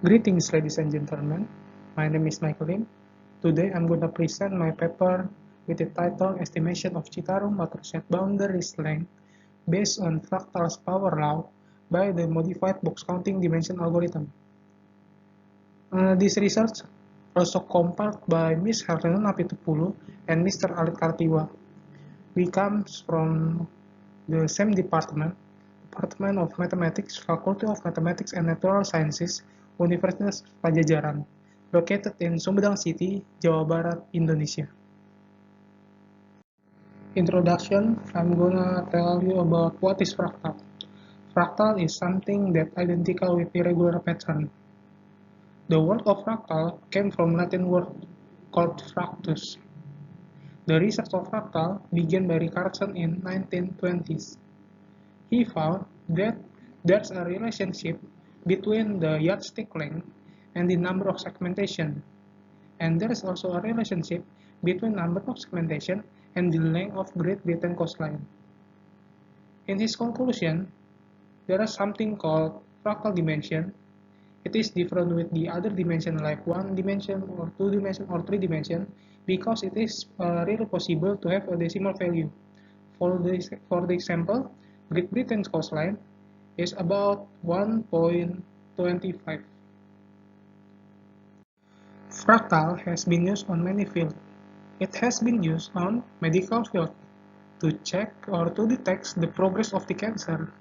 Greetings, ladies and gentlemen. My name is Michael Lim. Today I'm going to present my paper with the title Estimation of Citarum watershed boundaries length based on Fractal's power law by the modified box counting dimension algorithm. This research also compiled by Ms. Helena Apitopoulou and Mr. Alit Kartiwa. We come from the same Department of Mathematics, Faculty of Mathematics and Natural Sciences, Universitas Padjadjaran, located in Sumedang City, Jawa Barat, Indonesia. Introduction, I'm gonna tell you about what is fractal. Fractal is something that identical with irregular pattern. The word of fractal came from Latin word called fractus. The research of fractal began by Rickardson in 1920s. He found that there's a relationship between the yardstick length and the number of segmentation, and there is also a relationship between number of segmentation and the length of Great Britain coastline. In his conclusion, there is something called fractal dimension. It is different with the other dimension like 1 dimension or 2 dimension or 3 dimension because it is really possible to have a decimal value. For the example, Great Britain's coastline is about 1.25. Fractal has been used on many fields. It has been used on medical field to check or to detect the progress of the cancer.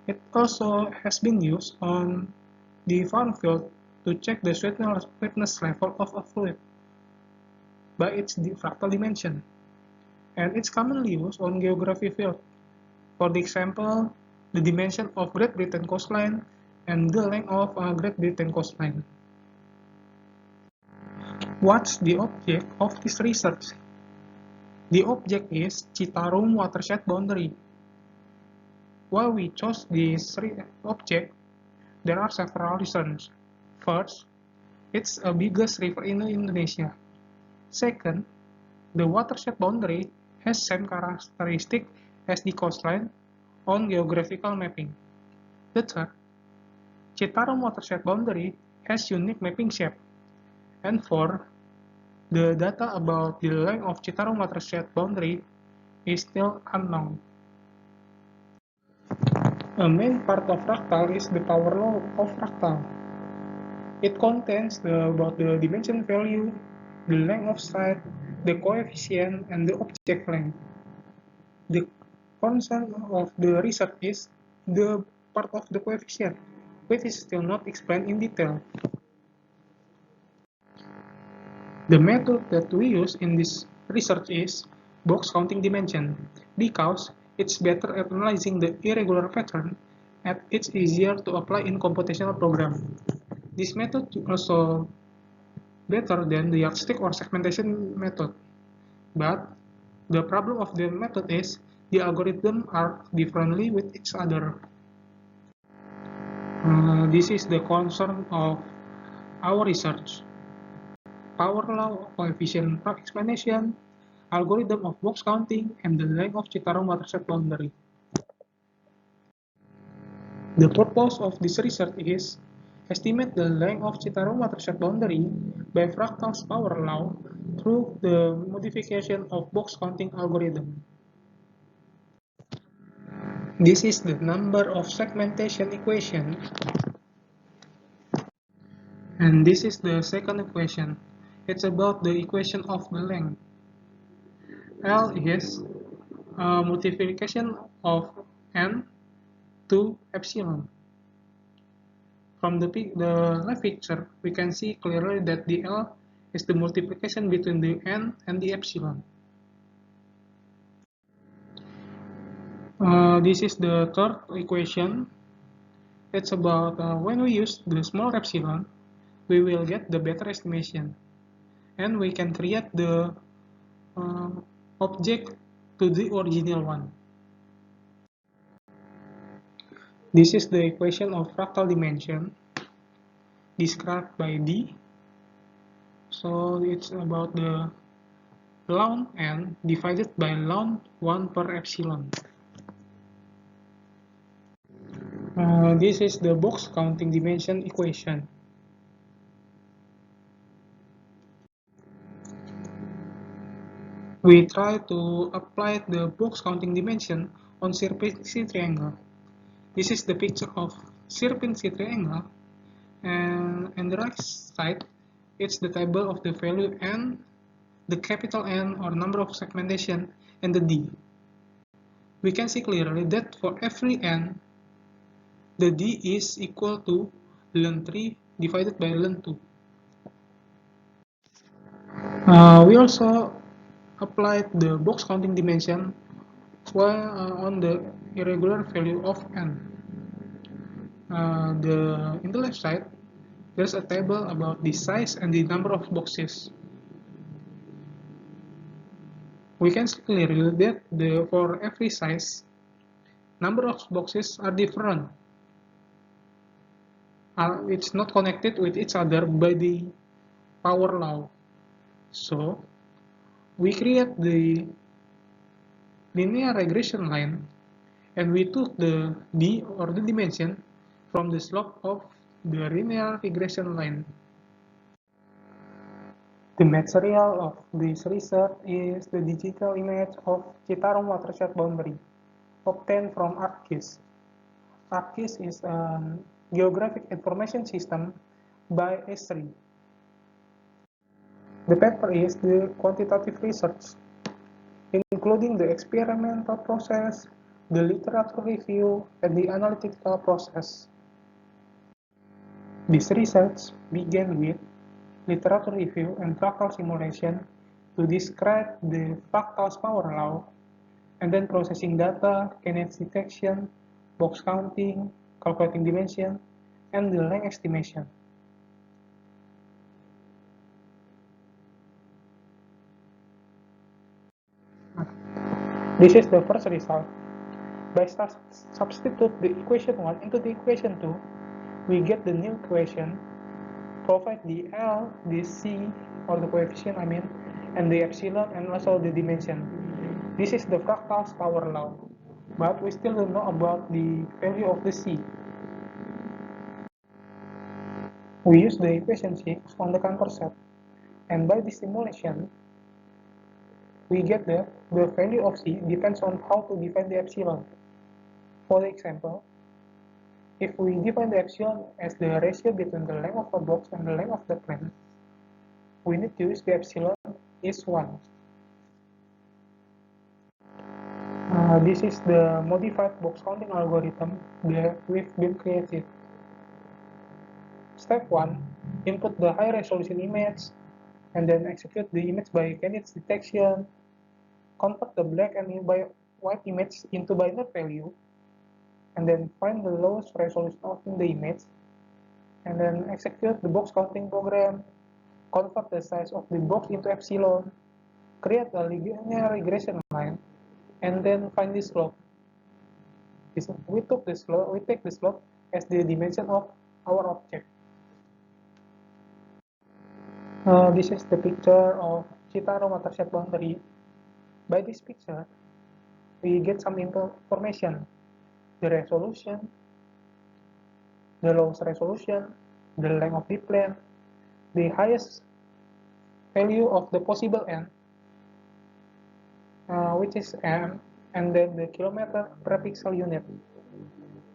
It also has been used on the farm field to check the sweetness level of a fluid by its fractal dimension. And it's commonly used on geography field. For the example, the dimension of Great Britain coastline and the length of Great Britain coastline. What's the object of this research? The object is Citarum watershed boundary. Why we chose this object, there are several reasons. First, it's the biggest river in Indonesia. Second, the watershed boundary has same characteristic as the coastline on geographical mapping. The third, Citarum watershed boundary has unique mapping shape. And fourth, the data about the length of Citarum watershed boundary is still unknown. A main part of fractal is the power law of fractal. It contains about the dimension value, the length of side, the coefficient, and the object length. The concern of the research is the part of the coefficient, which is still not explained in detail. The method that we use in this research is box counting dimension, because it's better at analyzing the irregular pattern and it's easier to apply in computational program. This method is also better than the yardstick or segmentation method, but the problem of the method is the algorithms are differently with each other. This is the concern of our research. Power law, coefficient explanation, algorithm of box counting, and the length of Citarum watershed boundary. The purpose of this research is estimate the length of Citarum watershed boundary by Fractal's power law through the modification of box counting algorithm. This is the number of segmentation equation, and this is the second equation. It's about the equation of the length. L is a multiplication of n to epsilon. From the left picture, we can see clearly that the L is the multiplication between the n and the epsilon. This is the third equation. It's about when we use the small epsilon, we will get the better estimation. And we can create the object to the original one. This is the equation of fractal dimension described by D. So it's about the ln n divided by ln 1 per epsilon. This is the box counting dimension equation. We try to apply the box counting dimension on Sierpinski triangle. This is the picture of Sierpinski triangle, and on the right side, it's the table of the value n, the capital N or number of segmentation, and the D. We can see clearly that for every n, the D is equal to ln3 divided by ln2. We also applied the box counting dimension on the irregular value of n. In the left side, there's a table about the size and the number of boxes. We can see clearly that for every size, number of boxes are different. It's not connected with each other by the power law. So, we create the linear regression line, and we took the D or the dimension from the slope of the linear regression line. The material of this research is the digital image of Citarum watershed boundary, obtained from ArcGIS. ArcGIS is a geographic information system by Esri. The paper is the quantitative research, including the experimental process, the literature review, and the analytical process. This research began with literature review and fractal simulation to describe the fractal's power law, and then processing data, kinetics detection, box counting, calculating dimension, and the length estimation. This is the first result. By substitute the equation 1 into the equation 2, we get the new equation, provide the L, the C, or the coefficient and the epsilon, and also the dimension. This is the fractal's power law, but we still don't know about the value of the C. We use the equation 6 on the Cantor set, and by this simulation, we get that the value of C depends on how to define the epsilon. For example, if we define the epsilon as the ratio between the length of a box and the length of the plane, we need to use the epsilon is 1. This is the modified box counting algorithm that we've been created. Step 1, input the high resolution image, and then execute the image by kinetics detection, convert the black and white image into binary value, and then find the lowest resolution of the image, and then execute the box counting program, convert the size of the box into epsilon, create a linear regression line, and then find the slope. We take the slope as the dimension of our object. This is the picture of Citarum watershed boundary. By this picture, we get some information: the resolution, the lowest resolution, the length of the plane, the highest value of the possible n, which is m, and then the kilometer per pixel unit.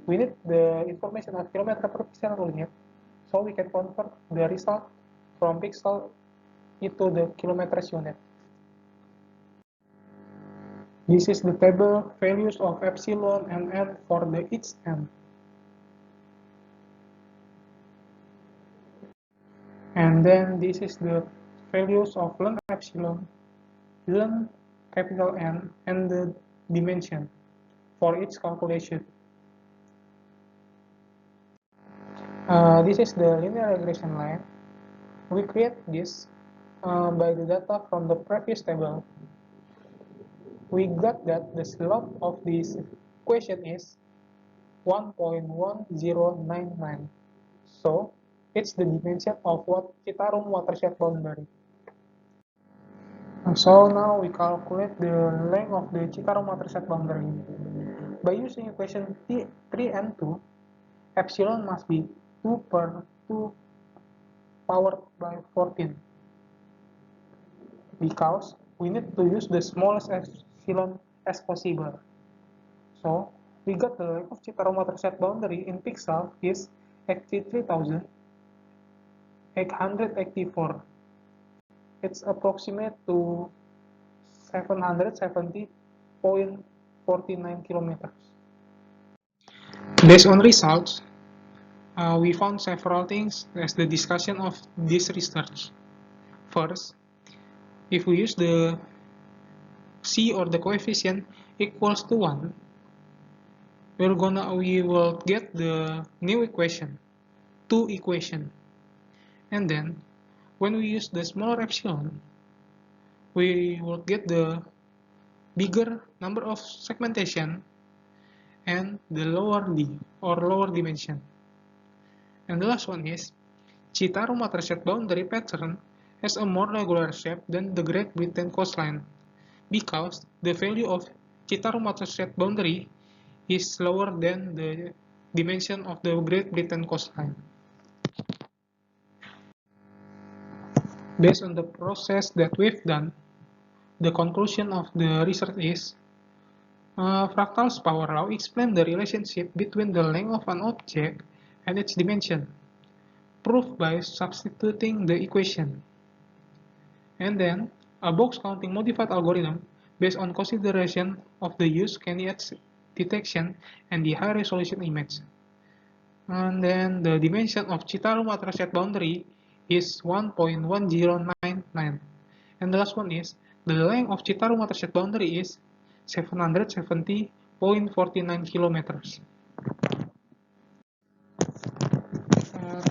We need the information of kilometer per pixel unit, so we can convert the result from pixel into the kilometers unit. This is the table values of epsilon and n for the each n. And then this is the values of ln epsilon, ln capital N, and the dimension for each calculation. This is the linear regression line. We create this by the data from the previous table. We got that the slope of this equation is 1.1099. So, it's the dimension of what Citarum watershed boundary. So now we calculate the length of the Citarum watershed boundary. By using equation 3 and 2, epsilon must be 2 per 2 powered by 14. Because we need to use the smallest epsilon as possible. So we got the length of Chitarum watershed boundary in pixel is 83,884. It's approximate to 770.49 kilometers. Based on results, we found several things as the discussion of this research. First, if we use the C or the coefficient equals to 1, we will get the new equation, 2 equation. And then, when we use the smaller epsilon, we will get the bigger number of segmentation and the lower D or lower dimension. And the last one is, Chitarum watershed boundary pattern has a more regular shape than the Great Britain coastline, because the value of Chitarum watershed boundary is lower than the dimension of the Great Britain coastline. Based on the process that we've done, the conclusion of the research is, Fractal's power law explains the relationship between the length of an object and its dimension, proved by substituting the equation. And then, a box counting modified algorithm based on consideration of the uncanny edge detection and the high resolution image. And then the dimension of Chitarum watershed boundary is 1.1099. And the last one is, the length of Chitarum watershed boundary is 770.49 kilometers.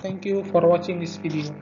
Thank you for watching this video.